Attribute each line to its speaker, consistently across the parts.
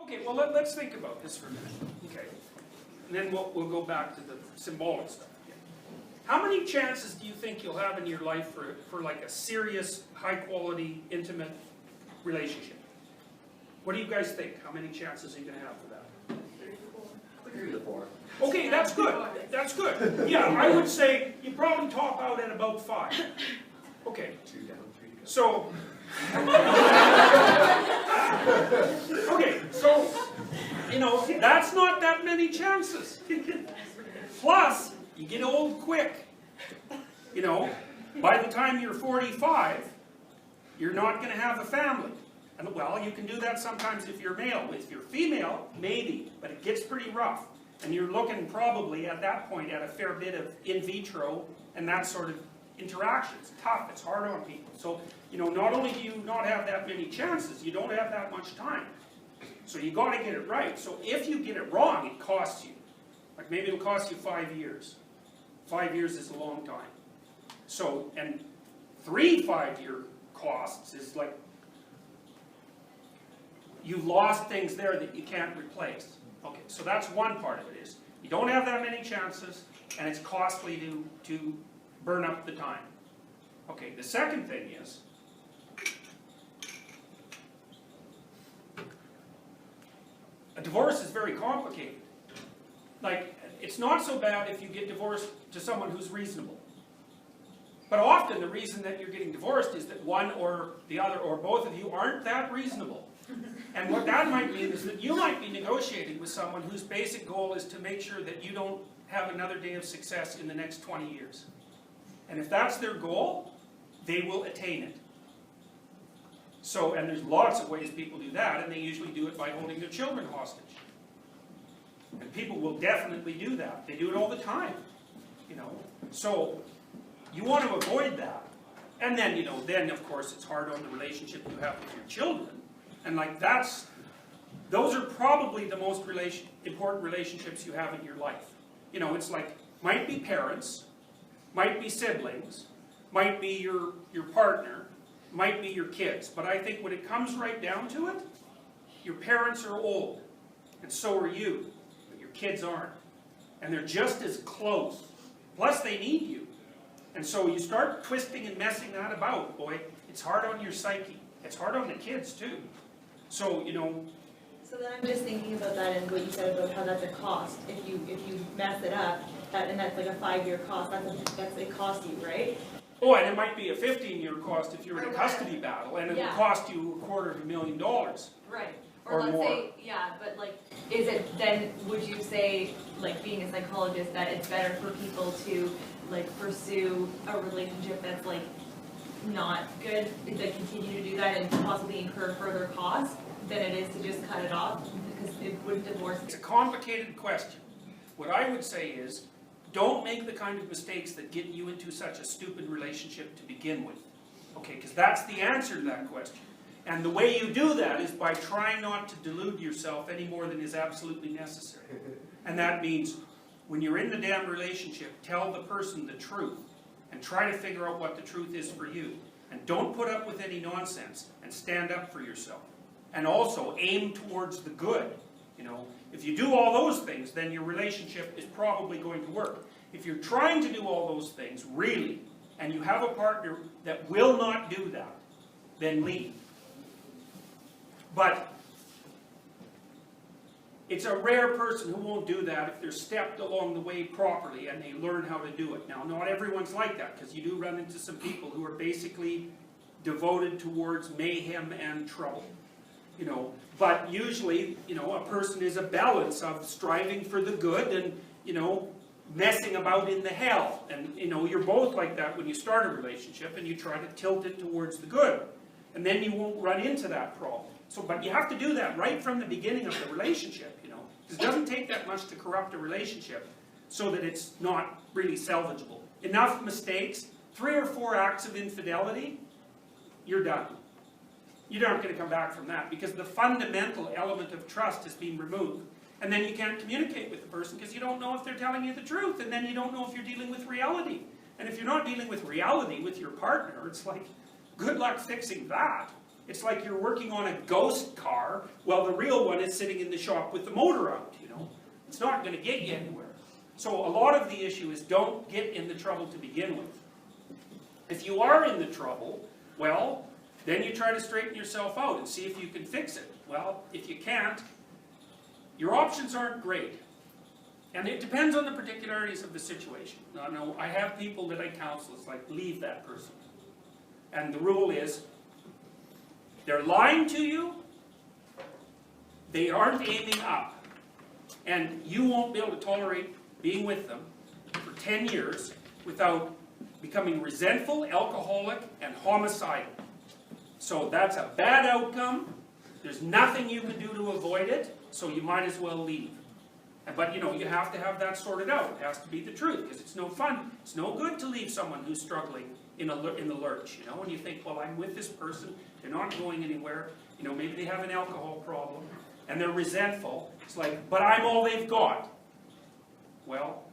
Speaker 1: Okay, well let's think about this for a minute. Okay, and then we'll go back to the symbolic stuff again. How many chances do you think you'll have in your life for like a serious, high-quality, intimate relationship? What do you guys think? How many chances are you going to have for that?
Speaker 2: 3 to 4.
Speaker 1: Okay, that's good. That's good. Yeah, I would say you probably top out at about 5. Okay.
Speaker 2: 2 down, 3 to go.
Speaker 1: So, okay, so, you know, that's not that many chances. Plus, you get old quick. You know, by the time you're 45, you're not going to have a family. And well, you can do that sometimes if you're male. If you're female, maybe, but it gets pretty rough. And you're looking probably at that point at a fair bit of in vitro and that sort of interaction. It's tough, it's hard on people. So, you know, not only do you not have that many chances, you don't have that much time. So you got to get it right. So if you get it wrong, it costs you. Like maybe it'll cost you 5 years. 5 years is a long time. So, and 3 5-year costs is like, you've lost things there that you can't replace. Okay, so that's one part of it is, you don't have that many chances, and it's costly to burn up the time. Okay, the second thing is, a divorce is very complicated. Like, it's not so bad if you get divorced to someone who's reasonable. But often the reason that you're getting divorced is that one or the other or both of you aren't that reasonable. And what that might mean is that you might be negotiating with someone whose basic goal is to make sure that you don't have another day of success in the next 20 years. And if that's their goal, they will attain it. So, and there's lots of ways people do that, and they usually do it by holding their children hostage. And people will definitely do that. They do it all the time, you know. So, you want to avoid that. And then, you know, then of course it's hard on the relationship you have with your children. And like those are probably the most important relationships you have in your life. You know, it's like, might be parents, might be siblings, might be your partner, might be your kids. But I think when it comes right down to it, your parents are old, and so are you, but your kids aren't. And they're just as close. Plus they need you. And so you start twisting and messing that about, boy, it's hard on your psyche. It's hard on the kids too. So, you know.
Speaker 3: So then I'm just thinking about that and what you said about how that's a cost. If you mess it up, and that's like a 5-year cost, that's it costs you, right?
Speaker 1: Oh, and it might be a 15-year cost if you're in a custody battle, and it will cost you $250,000.
Speaker 3: Right.
Speaker 4: Or let's
Speaker 1: more.
Speaker 4: say, yeah, but like, is it then, would you say, like being a psychologist, that it's better for people to like pursue a relationship that's like not good, to continue to do that and possibly incur further costs than it is to just cut it off? Because it would divorce.
Speaker 1: It's a complicated question. What I would say is, don't make the kind of mistakes that get you into such a stupid relationship to begin with. Okay, because that's the answer to that question. And the way you do that is by trying not to delude yourself any more than is absolutely necessary. And that means, when you're in the damn relationship, tell the person the truth. And try to figure out what the truth is for you. And don't put up with any nonsense. And stand up for yourself. And also, aim towards the good. You know, if you do all those things, then your relationship is probably going to work. If you're trying to do all those things, really, and you have a partner that will not do that, then leave. But it's a rare person who won't do that if they're stepped along the way properly and they learn how to do it. Now, not everyone's like that, because you do run into some people who are basically devoted towards mayhem and trouble. You know, but usually, you know, a person is a balance of striving for the good and, you know, messing about in the hell. And, you know, you're both like that when you start a relationship, and you try to tilt it towards the good. And then you won't run into that problem. So, but you have to do that right from the beginning of the relationship, you know. It doesn't take that much to corrupt a relationship so that it's not really salvageable. Enough mistakes, 3 or 4 acts of infidelity, you're done. You're not going to come back from that, because the fundamental element of trust has been removed. And then you can't communicate with the person because you don't know if they're telling you the truth, and then you don't know if you're dealing with reality. And if you're not dealing with reality with your partner, it's like, good luck fixing that. It's like you're working on a ghost car while the real one is sitting in the shop with the motor out, you know. It's not going to get you anywhere. So a lot of the issue is don't get in the trouble to begin with. If you are in the trouble, well, then you try to straighten yourself out and see if you can fix it. Well, if you can't, your options aren't great. And it depends on the particularities of the situation. Now, I have people that I counsel, it's like, leave that person. And the rule is, they're lying to you, they aren't aiming up, and you won't be able to tolerate being with them for 10 years without becoming resentful, alcoholic, and homicidal. So that's a bad outcome. There's nothing you can do to avoid it, so you might as well leave. But you know, you have to have that sorted out. It has to be the truth, because it's no fun. It's no good to leave someone who's struggling in the lurch, you know, and you think, well, I'm with this person, they're not going anywhere, you know, maybe they have an alcohol problem, and they're resentful. It's like, but I'm all they've got. Well,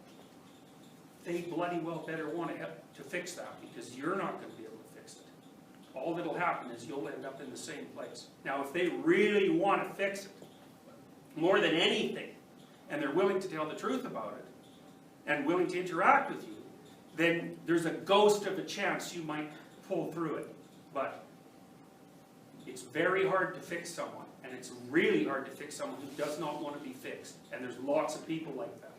Speaker 1: they bloody well better want to fix that, because you're not going to be able to fix it. All that'll happen is you'll end up in the same place. Now, if they really want to fix it, more than anything, and they're willing to tell the truth about it, and willing to interact with you, then there's a ghost of a chance you might pull through it. But it's very hard to fix someone, and it's really hard to fix someone who does not want to be fixed. And there's lots of people like that.